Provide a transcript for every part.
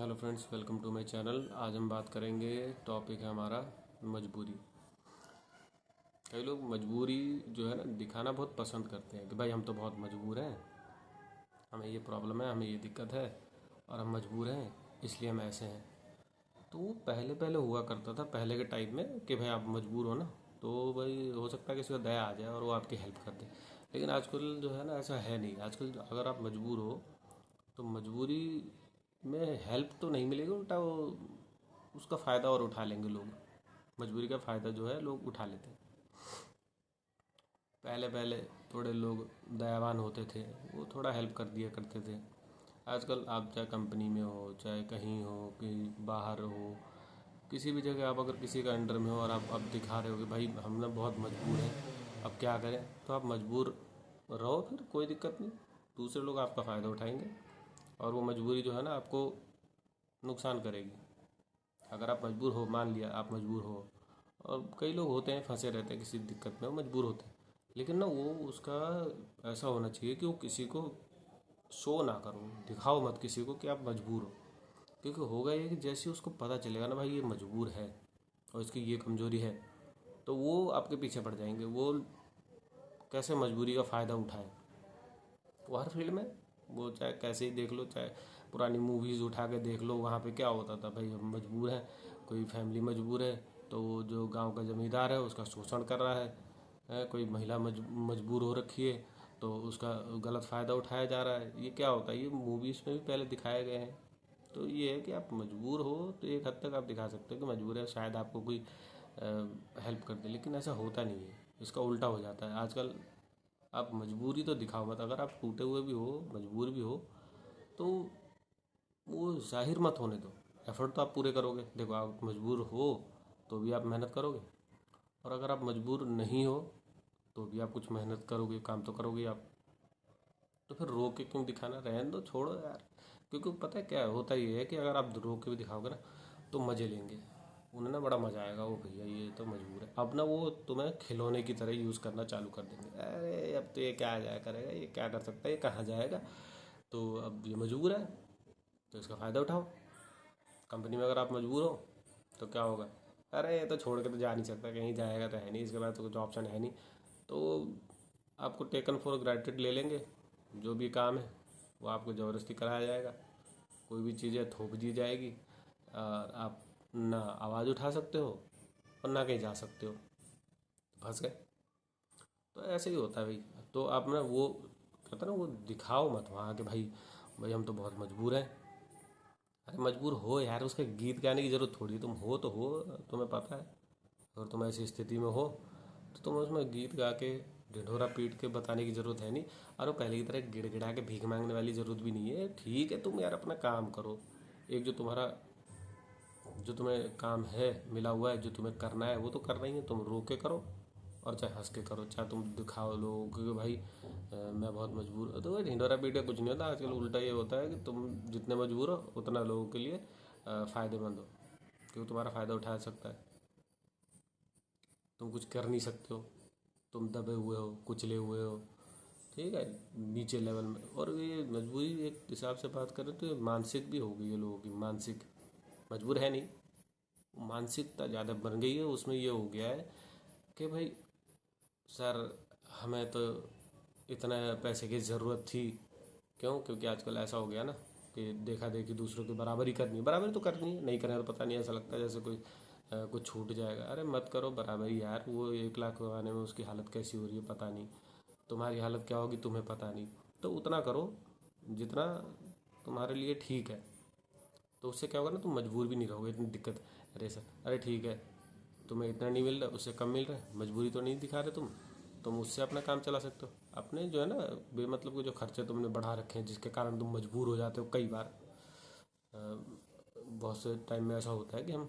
Hello friends, welcome to my channel. आज हम बात करेंगे, टॉपिक है हमारा मजबूरी। कई लोग मजबूरी जो है ना दिखाना बहुत पसंद करते हैं कि भाई हम तो बहुत मजबूर हैं, हमें ये प्रॉब्लम है, हमें ये दिक्कत है और हम मजबूर हैं, इसलिए हम ऐसे हैं। तो वो पहले पहले हुआ करता था, पहले के टाइम में, कि भाई आप मजबूर हो ना, तो भाई हो सकता है किसी को दया आ जाए और वो आपकी हेल्प कर दे। लेकिन आजकल जो है ना ऐसा है नहीं। आजकल अगर आप मजबूर हो तो मजबूरी में हेल्प तो नहीं मिलेगी, उल्टा वो उसका फ़ायदा और उठा लेंगे लोग। मजबूरी का फ़ायदा जो है लोग उठा लेते हैं। पहले पहले थोड़े लोग दयावान होते थे, वो थोड़ा हेल्प कर दिया करते थे। आजकल आप चाहे कंपनी में हो, चाहे कहीं हो, कहीं बाहर हो, किसी भी जगह आप अगर किसी का अंडर में हो और आप अब दिखा रहे हो कि भाई हम ना बहुत मजबूर हैं, अब क्या करें, तो आप मजबूर रहो, फिर कोई दिक्कत नहीं। दूसरे लोग आपका फ़ायदा उठाएंगे और वो मजबूरी जो है ना आपको नुकसान करेगी। अगर आप मजबूर हो, मान लिया आप मजबूर हो, और कई लोग होते हैं फंसे रहते हैं किसी दिक्कत में, वो मजबूर होते हैं, लेकिन ना वो उसका ऐसा होना चाहिए कि वो किसी को शो ना करो, दिखाओ मत किसी को कि आप मजबूर हो। क्योंकि होगा ये कि जैसे ही उसको पता चलेगा ना भाई ये मजबूर है और इसकी ये कमजोरी है, तो वो आपके पीछे पड़ जाएंगे। वो कैसे मजबूरी का फ़ायदा उठाए, वो हर फील्ड में, वो चाहे कैसे ही देख लो, चाहे पुरानी मूवीज़ उठा के देख लो, वहाँ पे क्या होता था, भाई हम मजबूर हैं, कोई फैमिली मजबूर है, तो वो जो गांव का जमींदार है उसका शोषण कर रहा है, कोई महिला मजबूर हो रखी है तो उसका गलत फ़ायदा उठाया जा रहा है। ये क्या होता है, ये मूवीज़ में भी पहले दिखाए गए हैं। तो ये है कि आप मजबूर हो तो एक हद तक आप दिखा सकते हो कि मजबूर है, शायद आपको कोई हेल्प कर दे, लेकिन ऐसा होता नहीं है, इसका उल्टा हो जाता है आजकल। आप मजबूरी तो दिखाओ मत। अगर आप टूटे हुए भी हो, मजबूर भी हो, तो वो जाहिर मत होने दो। एफर्ट तो आप पूरे करोगे। देखो, आप मजबूर हो तो भी आप मेहनत करोगे, और अगर आप मजबूर नहीं हो तो भी आप कुछ मेहनत करोगे, काम तो करोगे आप। तो फिर रो के क्यों दिखाना, रहने दो, छोड़ो यार। क्योंकि पता है क्या होता, ये है कि अगर आप रो के भी दिखाओगे ना तो मज़े लेंगे, उन्हें ना बड़ा मज़ा आएगा, वो भैया ये तो मजबूर है। अब ना वो तुम्हें खिलौने की तरह यूज़ करना चालू कर देंगे। अरे अब तो ये क्या जाया करेगा, ये क्या कर सकता है, ये कहाँ जाएगा, तो अब ये मजबूर है तो इसका फ़ायदा उठाओ। कंपनी में अगर आप मजबूर हो तो क्या होगा, अरे ये तो छोड़ के तो जा नहीं सकता, कहीं जाएगा तो है नहीं, इसके बाद तो कुछ ऑप्शन है नहीं, तो आपको टेकन फॉर ग्रांटेड ले लेंगे। जो भी काम है वो आपको ज़बरदस्ती कराया जाएगा, कोई भी चीज़ें थोप दी जाएगी, आप ना आवाज़ उठा सकते हो और ना कहीं जा सकते हो, फंस गए। तो ऐसे ही होता है भाई। तो आप ना वो कहते हैं ना, वो दिखाओ मत वहाँ के भाई, भाई हम तो बहुत मजबूर हैं। अरे मजबूर हो यार, उसके गीत गाने की जरूरत थोड़ी है। तुम हो तो हो, तुम्हें पता है। अगर तुम ऐसी स्थिति में हो तो तुम उसमें गीत गा के, ढिढोरा पीट के बताने की ज़रूरत है नहीं। और वो पहले की तरह गिड़गिड़ा के भीख मांगने वाली ज़रूरत भी नहीं है। ठीक है, तुम यार अपना काम करो। एक जो तुम्हारा, जो तुम्हें काम है मिला हुआ है, जो तुम्हें करना है वो तो करना ही है। तुम रो के करो और चाहे हंस के करो, चाहे तुम दिखाओ लोगों को कि भाई मैं बहुत मजबूर हूँ। तो भाई ढिंडोरा पीट के कुछ नहीं होता। आजकल उल्टा ये होता है कि तुम जितने मजबूर हो उतना लोगों के लिए फ़ायदेमंद हो, क्योंकि तुम्हारा फ़ायदा उठा सकता है। तुम कुछ कर नहीं सकते हो, तुम दबे हुए हो, कुचले हुए हो, ठीक है, नीचे लेवल में। और ये मजबूरी एक हिसाब से बात करें तो ये मानसिक भी हो गई है लोगों की। मानसिक मजबूर है नहीं, मानसिकता ज़्यादा बन गई है। उसमें ये हो गया है कि भाई सर हमें तो इतना पैसे की ज़रूरत थी। क्यों? क्योंकि आजकल ऐसा हो गया ना कि देखा देखी दूसरों की बराबरी करनी है। बराबरी तो करनी है, नहीं करें तो पता नहीं, ऐसा लगता है जैसे कोई कुछ छूट जाएगा। अरे मत करो बराबरी यार। वो 1 लाख कमाने में उसकी हालत कैसी हो रही है पता नहीं, तुम्हारी हालत क्या होगी तुम्हें पता नहीं। तो उतना करो जितना तुम्हारे लिए ठीक है, तो उससे क्या होगा ना, तुम मजबूर भी नहीं रहोगे इतनी दिक्कत। अरे सर, अरे ठीक है, तुम्हें इतना नहीं मिल रहा, उससे कम मिल रहा है, मजबूरी तो नहीं दिखा रहे तुम उससे अपना काम चला सकते हो। अपने जो है ना बेमतलब के जो खर्चे तुमने बढ़ा रखे हैं, जिसके कारण तुम मजबूर हो जाते हो कई बार। बहुत से टाइम में ऐसा होता है कि हम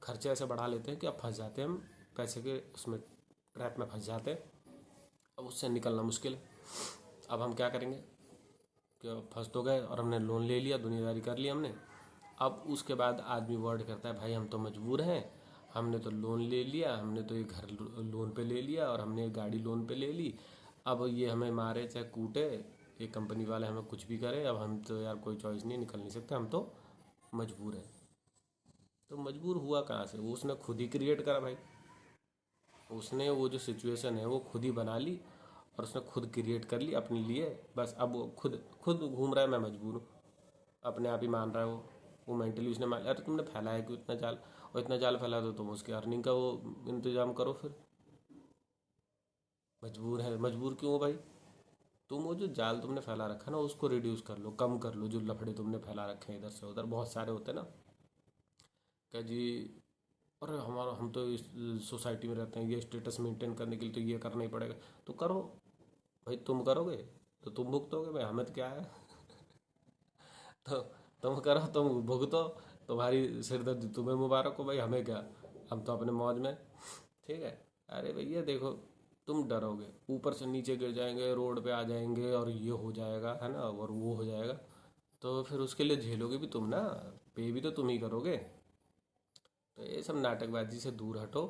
खर्चे ऐसे बढ़ा लेते हैं कि अब फंस जाते हैं हम, पैसे के उसमें ट्रैप में फंस जाते हैं। अब उससे निकलना मुश्किल है। अब हम क्या करेंगे कि अब फंस तो गए और हमने लोन ले लिया, दुनियादारी कर ली हमने। अब उसके बाद आदमी वर्ड करता है भाई हम तो मजबूर हैं, हमने तो लोन ले लिया, हमने तो ये घर लोन पे ले लिया और हमने ये गाड़ी लोन पे ले ली। अब ये हमें मारे चाहे कूटे, ये कंपनी वाले हमें कुछ भी करे, अब हम तो यार कोई चॉइस नहीं, निकल नहीं सकते, हम तो मजबूर है। तो मजबूर हुआ कहाँ से? वो उसने खुद ही क्रिएट करा भाई। उसने वो जो सिचुएशन है वो खुद ही बना ली, और उसने खुद क्रिएट कर ली अपने लिए। बस अब वो खुद खुद घूम रहा है, मैं मजबूर हूँ, अपने आप ही मान रहा है वो मेंटली उसने मान। अरे तुमने फैलाया क्यों इतना जाल? और इतना जाल फैला दो, तुम उसके अर्निंग का वो इंतजाम करो फिर। मजबूर है, मजबूर क्यों हो भाई? तुम वो जो जाल तुमने फैला रखा ना उसको रिड्यूस कर लो, कम कर लो। जो लफड़े तुमने फैला रखे हैं इधर से उधर, बहुत सारे होते हैं ना, क्या जी, अरे हमारा हम तो इस सोसाइटी में रहते हैं, ये स्टेटस मेंटेन करने के लिए तो ये करना ही पड़ेगा। तो करो भाई, तुम करोगे तो तुम भुगतोगे भाई, हमें तो क्या है। तो तुम करो, तुम भुगतो, तुम्हारी सिरदर्दी तुम्हें मुबारक हो भाई, हमें क्या, हम तो अपने मौज में। ठीक है। अरे भैया देखो, तुम डरोगे ऊपर से नीचे गिर जाएंगे, रोड पे आ जाएंगे, और ये हो जाएगा है ना, और वो हो जाएगा, तो फिर उसके लिए झेलोगे भी तुम ना, पे भी तो तुम ही करोगे। तो ये सब नाटकबाजी से दूर हटो।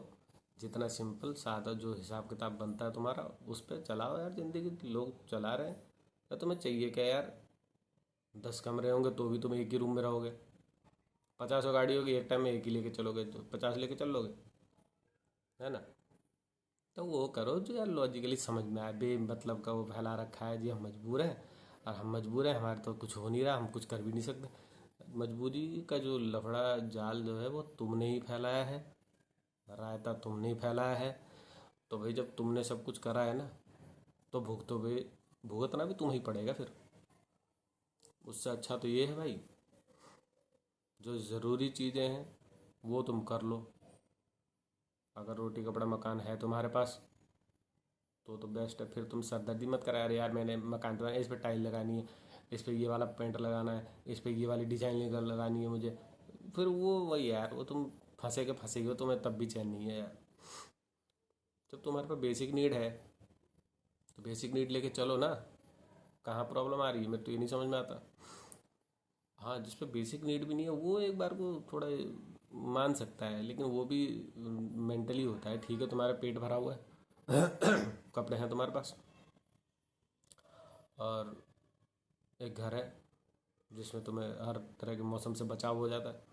जितना सिंपल सादा जो हिसाब किताब बनता है तुम्हारा, उस पर चलाओ यार ज़िंदगी। लोग चला रहे हैं, तो तुम्हें चाहिए क्या यार? 10 कमरे होंगे तो भी तुम एक ही रूम में रहोगे। 50 गाड़ी होगी, एक टाइम में एक ही लेके चलोगे तो 50 लेके चल लोगे, है ना? तो वो करो जो यार लॉजिकली समझ में आए। बे मतलब का वो फैला रखा है जी हम मजबूर हैं, और हम मजबूर हैं, हमारे तो कुछ हो नहीं रहा, हम कुछ कर भी नहीं सकते। मजबूरी का जो लफड़ा जाल जो है वो तुमने ही फैलाया है, रायता तुमने ही फैलाया है। तो भाई जब तुमने सब कुछ करा है ना, तो भुगतो भाई, भुगतना भी तुम्हें ही पड़ेगा फिर। उससे अच्छा तो ये है भाई, जो ज़रूरी चीज़ें हैं वो तुम कर लो। अगर रोटी कपड़ा मकान है तुम्हारे पास तो बेस्ट है। फिर तुम सरदर्दी मत करा, अरे यार मैंने मकान तो बनाया, इस पर टाइल लगानी है, इस पर ये वाला पेंट लगाना है, इस पर ये वाली डिजाइन लगानी है मुझे। फिर वो वही यार, वो तुम फंसे हो, तुम्हें तब भी चैन नहीं है यार। जब तुम्हारे पास बेसिक नीड है तो बेसिक नीड लेके चलो ना। कहाँ प्रॉब्लम आ रही है, मेरे तो ये नहीं समझ में आता। हाँ, जिस पे बेसिक नीड भी नहीं है वो एक बार को थोड़ा मान सकता है, लेकिन वो भी मेंटली होता है। ठीक है, तुम्हारा पेट भरा हुआ है, कपड़े हैं तुम्हारे पास, और एक घर है जिसमें तुम्हें हर तरह के मौसम से बचाव हो जाता है।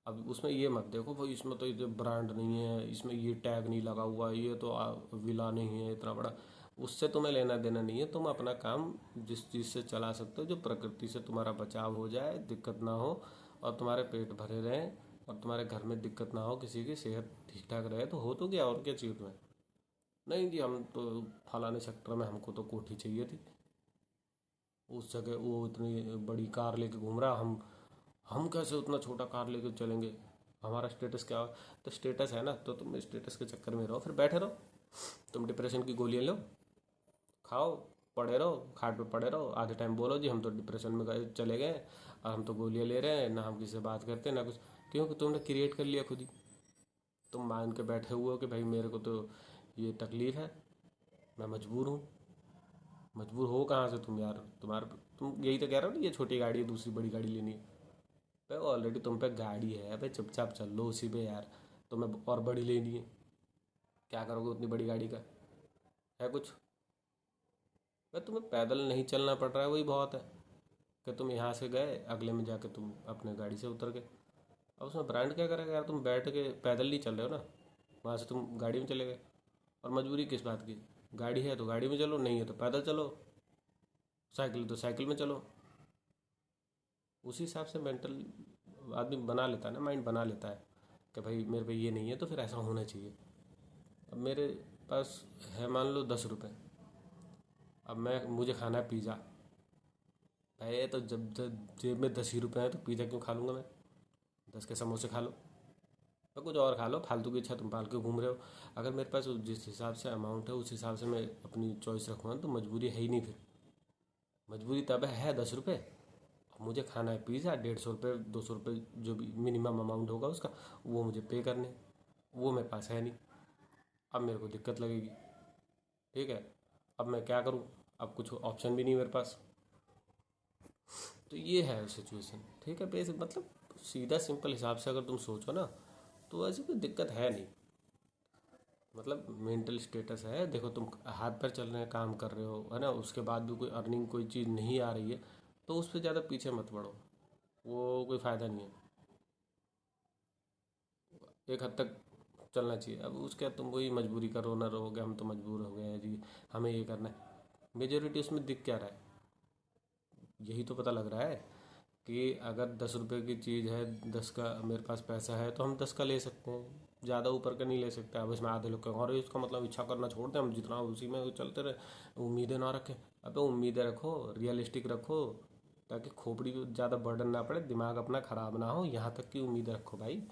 अब उसमें ये मत देखो भाई इसमें तो ये ब्रांड नहीं है, इसमें ये टैग नहीं लगा हुआ, ये तो विला नहीं है इतना बड़ा। उससे तुम्हें लेना देना नहीं है। तुम अपना काम जिस चीज़ से चला सकते हो, जो प्रकृति से तुम्हारा बचाव हो जाए, दिक्कत ना हो, और तुम्हारे पेट भरे रहें, और तुम्हारे घर में दिक्कत ना हो, किसी की सेहत ठीक ठाक रहे, तो हो तो गया, और क्या चाहिए तुम्हें? नहीं जी हम तो फलाने सेक्टर में, हमको तो कोठी चाहिए थी, उस जगह वो इतनी बड़ी कार लेके घूम रहा, हम कैसे उतना छोटा कार लेके चलेंगे? हमारा स्टेटस क्या? तो स्टेटस है ना, तो तुम स्टेटस के चक्कर में रहो, फिर बैठे रहो। तुम डिप्रेशन की गोलियां लो, खाओ, पड़े रहो, खाट पे पड़े रहो, आधे टाइम बोलो जी हम तो डिप्रेशन में गए चले गए, और हम तो गोलियां ले रहे हैं ना, हम किसी से बात करते ना कुछ। क्योंकि तुमने क्रिएट कर लिया खुद ही। तुम मान के बैठे हुए हो कि भाई मेरे को तो ये तकलीफ है, मैं मजबूर हूँ। मजबूर हो कहाँ से तुम यार? तुम्हारे, तुम यही तो कह रहे हो ना, ये छोटी गाड़ी है, दूसरी बड़ी गाड़ी लेनी है। भाई ऑलरेडी तुम पे गाड़ी है भाई, चुपचाप चल लो उसी पे यार। तुम्हें और बड़ी लेनी है, क्या करोगे उतनी बड़ी गाड़ी का? है कुछ? भाई तुम्हें पैदल नहीं चलना पड़ रहा है, वही बहुत है। कि तुम यहाँ से गए, अगले में जाके तुम अपने गाड़ी से उतर गए। अब उसमें ब्रांड क्या करेगा यार? तुम बैठ के पैदल नहीं चल रहे हो ना, वहाँ से तुम गाड़ी में चले गए। और मजबूरी किस बात की? गाड़ी है तो गाड़ी में चलो, नहीं है तो पैदल चलो, साइकिल तो साइकिल में चलो। उसी हिसाब से मेंटल आदमी बना लेता है ना, माइंड बना लेता है कि भाई मेरे पे ये नहीं है तो फिर ऐसा होना चाहिए। अब मेरे पास है मान लो 10 रुपये, अब मैं मुझे खाना है पिज़्ज़ा। भाई तो जब जब जेब में 10 ही रुपये हैं तो पिज़्ज़ा क्यों खा लूँगा मैं? 10 के समोसे खा लो, या कुछ और खा लो, फालतू की इच्छा तुम पाल के घूम रहे हो। अगर मेरे पास जिस हिसाब से अमाउंट है उस हिसाब से मैं अपनी चॉइस रखूँगा तो मजबूरी है ही नहीं फिर। मजबूरी तब है 10 रुपये, मुझे खाना है पिज़्ज़ा, 150 रुपये 200 रुपये जो भी मिनिमम अमाउंट होगा उसका, वो मुझे पे करने हैं। वो मेरे पास है नहीं, अब मेरे को दिक्कत लगेगी। ठीक है, अब मैं क्या करूँ? अब कुछ ऑप्शन भी नहीं मेरे पास। तो ये है सिचुएशन। ठीक है, बेसिक मतलब सीधा सिंपल हिसाब से अगर तुम सोचो ना, तो ऐसी कोई दिक्कत है नहीं। मतलब मेंटल स्टेटस है, देखो तुम हाथ पैर चल रहे हैं, काम कर रहे हो, है ना, उसके बाद भी कोई अर्निंग कोई चीज़ नहीं आ रही है, तो उस पर ज़्यादा पीछे मत पड़ो। वो कोई फ़ायदा नहीं है। एक हद तक चलना चाहिए। अब उसके बाद तुम वही मजबूरी का रोना रहोगे, हम तो मजबूर हो गए हैं जी, हमें ये करना है। मेजोरिटी उसमें दिख क्या रहा है? यही तो पता लग रहा है कि अगर 10 रुपए की चीज़ है, 10 का मेरे पास पैसा है तो हम 10 का ले सकते हैं, ज़्यादा ऊपर का नहीं ले सकते। अब इसमें आधे लोग कहेंगे अरे इसका मतलब इच्छा करना छोड़ दें, हम जितना उसी में चलते रहे, उम्मीदें ना रखें। अबे उम्मीदें रखो, रियलिस्टिक रखो, ताकि खोपड़ी पे ज़्यादा बर्डन ना पड़े, दिमाग अपना ख़राब ना हो, यहाँ तक की उम्मीदें रखो भाई।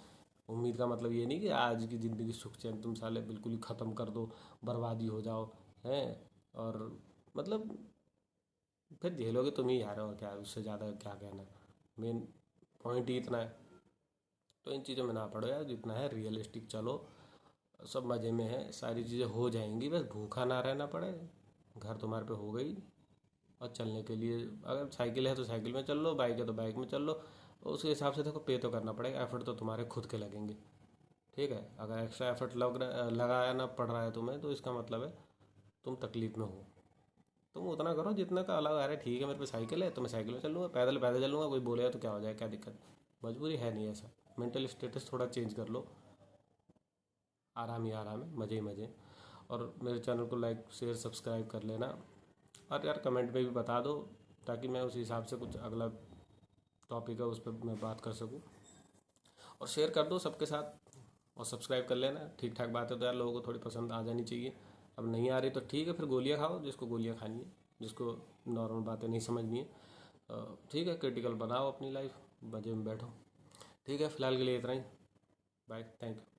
उम्मीद का मतलब ये नहीं कि आज की ज़िंदगी सुख चैन तुम साले बिल्कुल ही ख़त्म कर दो, बर्बादी हो जाओ, हैं। और मतलब फिर झेलोगे तुम ही यार, और क्या, उससे ज़्यादा क्या कहना। मेन पॉइंट ही इतना है। तो इन चीज़ों में ना पड़ो यार, जितना है रियलिस्टिक चलो, सब मज़े में है, सारी चीज़ें हो जाएंगी, बस भूखा ना रहना पड़े। घर तुम्हारे पे हो गई। और चलने के लिए अगर साइकिल है तो साइकिल में चल लो, बाइक है तो बाइक में चल लो। और उसके हिसाब से देखो, पे तो करना पड़ेगा, एफर्ट तो तुम्हारे खुद के लगेंगे। ठीक है, अगर एक्स्ट्रा एफर्ट लगाना पड़ रहा है तुम्हें, तो इसका मतलब है तुम तकलीफ में हो। तुम उतना करो जितना का अलग आ रहा है। ठीक है, मेरे पे साइकिल है तो मैं साइकिल में चल लूँगा, पैदल पैदल चल लूँगा, कोई बोलेगा तो क्या हो जाए, क्या दिक्कत। मजबूरी है नहीं ऐसा। मेंटल स्टेटस थोड़ा चेंज कर लो। आराम ही आराम है, मज़े ही मज़े। और मेरे चैनल को लाइक शेयर सब्सक्राइब कर लेना। और यार कमेंट में भी बता दो, ताकि मैं उस हिसाब से कुछ अगला टॉपिक है उस पर मैं बात कर सकूँ। और शेयर कर दो सबके साथ, और सब्सक्राइब कर लेना। ठीक ठाक बात है तो यार लोगों को थोड़ी पसंद आ जानी चाहिए। अब नहीं आ रही तो ठीक है, फिर गोलियाँ खाओ जिसको गोलियाँ खानी है, जिसको नॉर्मल बातें नहीं समझनी है। ठीक है, क्रिटिकल बनाओ अपनी लाइफ, मज़े में बैठो। ठीक है, फिलहाल के लिए इतना ही। Bye, thank you.